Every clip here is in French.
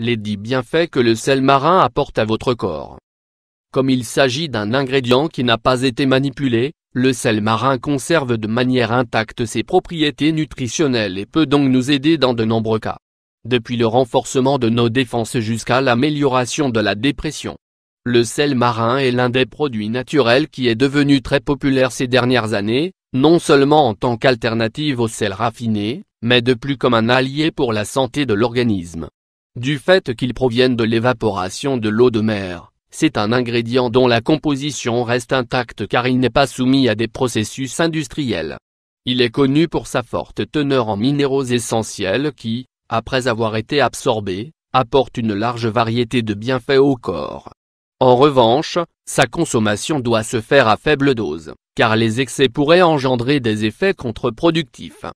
les 10 bienfaits que le sel marin apporte à votre corps. Comme il s'agit d'un ingrédient qui n'a pas été manipulé, le sel marin conserve de manière intacte ses propriétés nutritionnelles et peut donc nous aider dans de nombreux cas. Depuis le renforcement de nos défenses jusqu'à l'amélioration de la dépression. Le sel marin est l'un des produits naturels qui est devenu très populaire ces dernières années, non seulement en tant qu'alternative au sel raffiné, mais de plus comme un allié pour la santé de l'organisme. Du fait qu'il provienne de l'évaporation de l'eau de mer, c'est un ingrédient dont la composition reste intacte car il n'est pas soumis à des processus industriels. Il est connu pour sa forte teneur en minéraux essentiels qui, après avoir été absorbés, apportent une large variété de bienfaits au corps. En revanche, sa consommation doit se faire à faible dose, car les excès pourraient engendrer des effets contre-productifs.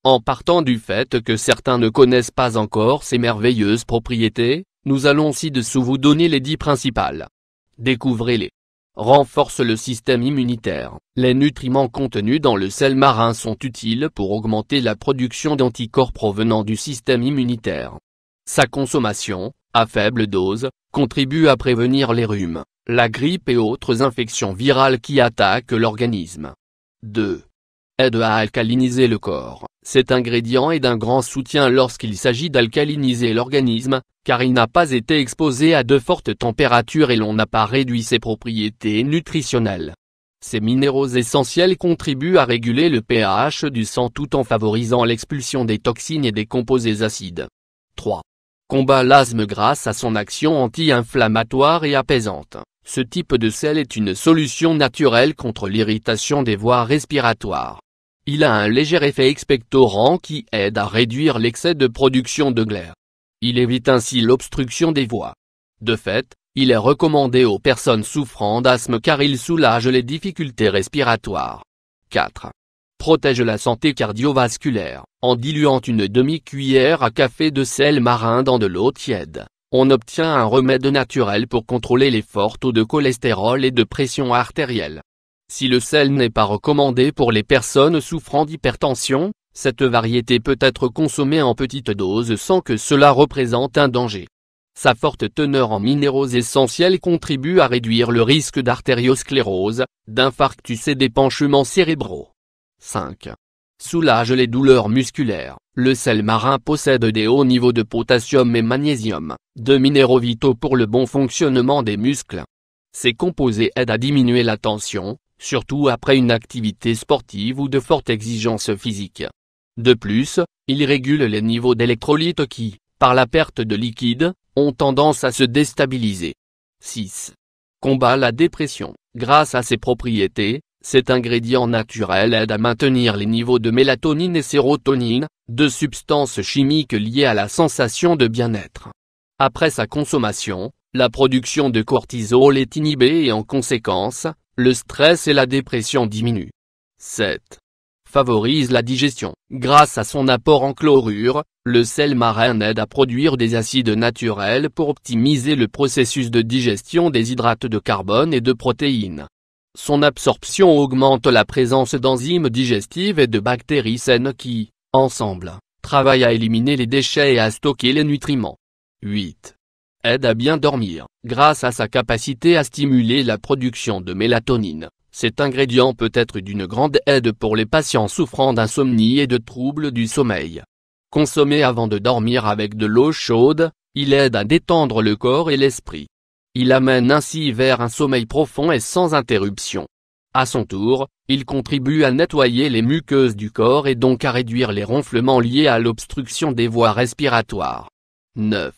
En partant du fait que certains ne connaissent pas encore ses merveilleuses propriétés, nous allons ci-dessous vous donner les 10 principales. Découvrez-les. Renforce le système immunitaire. Les nutriments contenus dans le sel marin sont utiles pour augmenter la production d'anticorps provenant du système immunitaire. Sa consommation, à faible dose, contribue à prévenir les rhumes, la grippe et autres infections virales qui attaquent l'organisme. 2. Aide à alcaliniser le corps. Cet ingrédient est d'un grand soutien lorsqu'il s'agit d'alcaliniser l'organisme, car il n'a pas été exposé à de fortes températures et l'on n'a pas réduit ses propriétés nutritionnelles. Ces minéraux essentiels contribuent à réguler le pH du sang tout en favorisant l'expulsion des toxines et des composés acides. 3. Combat l'asthme grâce à son action anti-inflammatoire et apaisante. Ce type de sel est une solution naturelle contre l'irritation des voies respiratoires. Il a un léger effet expectorant qui aide à réduire l'excès de production de glaire. Il évite ainsi l'obstruction des voies. De fait, il est recommandé aux personnes souffrant d'asthme car il soulage les difficultés respiratoires. 4. Protège la santé cardiovasculaire. En diluant une demi-cuillère à café de sel marin dans de l'eau tiède, on obtient un remède naturel pour contrôler les forts taux de cholestérol et de pression artérielle. Si le sel n'est pas recommandé pour les personnes souffrant d'hypertension, cette variété peut être consommée en petites doses sans que cela représente un danger. Sa forte teneur en minéraux essentiels contribue à réduire le risque d'artériosclérose, d'infarctus et d'épanchements cérébraux. 5. Soulage les douleurs musculaires. Le sel marin possède des hauts niveaux de potassium et magnésium, deux minéraux vitaux pour le bon fonctionnement des muscles. Ces composés aident à diminuer la tension, surtout après une activité sportive ou de forte exigence physique. De plus, il régule les niveaux d'électrolytes qui, par la perte de liquide, ont tendance à se déstabiliser. 6. Combat la dépression. Grâce à ses propriétés, cet ingrédient naturel aide à maintenir les niveaux de mélatonine et sérotonine, deux substances chimiques liées à la sensation de bien-être. Après sa consommation, la production de cortisol est inhibée et en conséquence, le stress et la dépression diminuent. 7. Favorise la digestion. Grâce à son apport en chlorure, le sel marin aide à produire des acides naturels pour optimiser le processus de digestion des hydrates de carbone et de protéines. Son absorption augmente la présence d'enzymes digestives et de bactéries saines qui, ensemble, travaillent à éliminer les déchets et à stocker les nutriments. 8. Aide à bien dormir. Grâce à sa capacité à stimuler la production de mélatonine, cet ingrédient peut être d'une grande aide pour les patients souffrant d'insomnie et de troubles du sommeil. Consommé avant de dormir avec de l'eau chaude, il aide à détendre le corps et l'esprit. Il amène ainsi vers un sommeil profond et sans interruption. À son tour, il contribue à nettoyer les muqueuses du corps et donc à réduire les ronflements liés à l'obstruction des voies respiratoires. 9.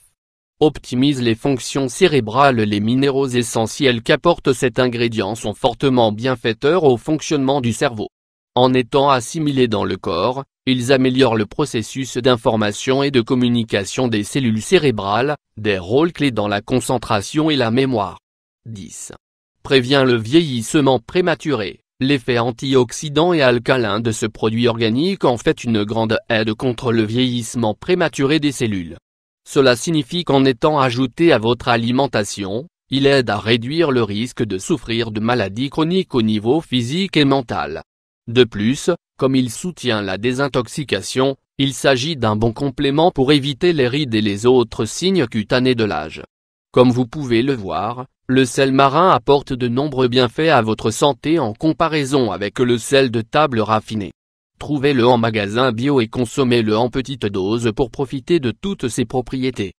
Optimise les fonctions cérébrales. Les minéraux essentiels qu'apporte cet ingrédient sont fortement bienfaiteurs au fonctionnement du cerveau. En étant assimilés dans le corps, ils améliorent le processus d'information et de communication des cellules cérébrales, des rôles clés dans la concentration et la mémoire. 10. Prévient le vieillissement prématuré. L'effet antioxydant et alcalin de ce produit organique en fait une grande aide contre le vieillissement prématuré des cellules. Cela signifie qu'en étant ajouté à votre alimentation, il aide à réduire le risque de souffrir de maladies chroniques au niveau physique et mental. De plus, comme il soutient la désintoxication, Il s'agit d'un bon complément pour éviter les rides et les autres signes cutanés de l'âge. Comme vous pouvez le voir, le sel marin apporte de nombreux bienfaits à votre santé en comparaison avec le sel de table raffiné. Trouvez-le en magasin bio et consommez-le en petites doses pour profiter de toutes ses propriétés.